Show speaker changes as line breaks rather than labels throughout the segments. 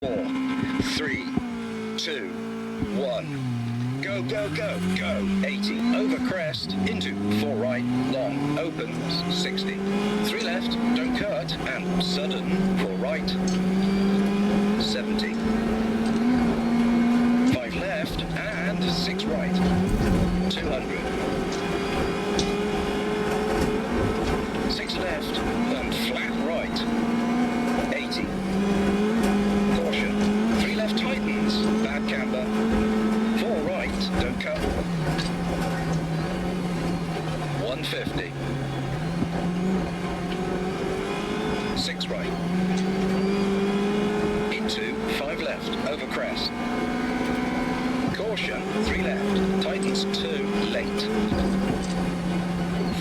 4, 3, 2, 1. Go, go, go, go. 80. Over crest, into 4 right, long, opens, 60. 3 left, don't cut, and sudden, 4 right, 70. 5 left, and 6 right, 200. 6 left, and flat right, 80. Caution, 3 left tightens, bad camber. 4 right, don't cut. 150. 6 right. Into 5 left, over crest. Caution, 3 left, tightens 2, late.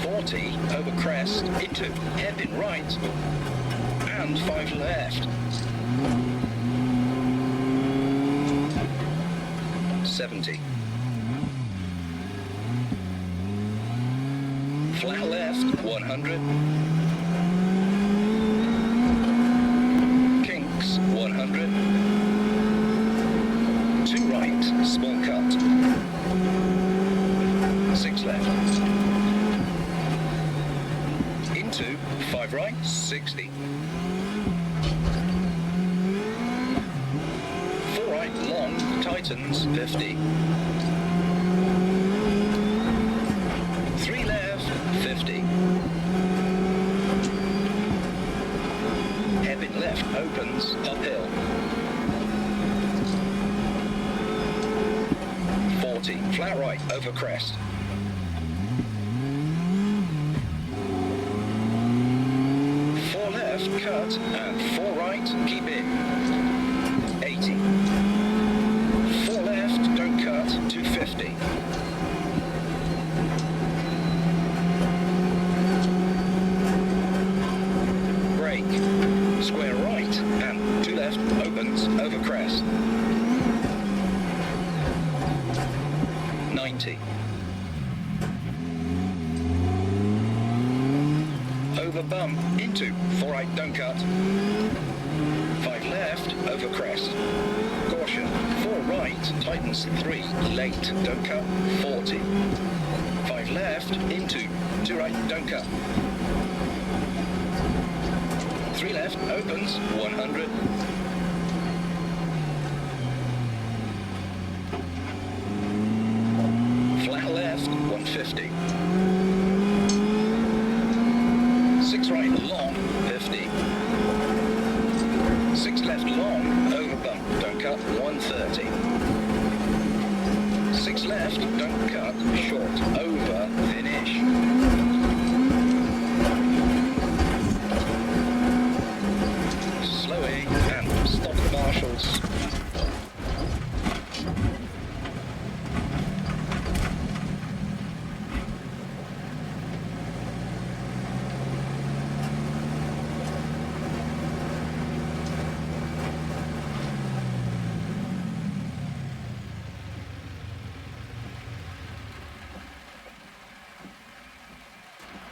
40, over crest, into hairpin right, and 5 left. 70. Flat left, 100. Kinks, 100. 2 right, small cut. 6 left. Into 5 right, 60. 4 right, long, tightens, 50. 3 left, 50. Hairpin left, opens, uphill. 40, flat right, over crest. 4 left, cut, and 4 right, keep in. 80. 4 left, don't cut, 250. Brake, square right, and 2 left, opens, over crest. 90. Over bump, into 4 right, don't cut. 5 left, over crest. Caution, 4 right, tightens 3, late, don't cut, 40. 5 left, into 2 right, don't cut. 3 left, opens, 100. Flat left, 150. 6 right, long, 50. 6 left, long, over bump, don't cut, 130. 6 left, don't cut, short.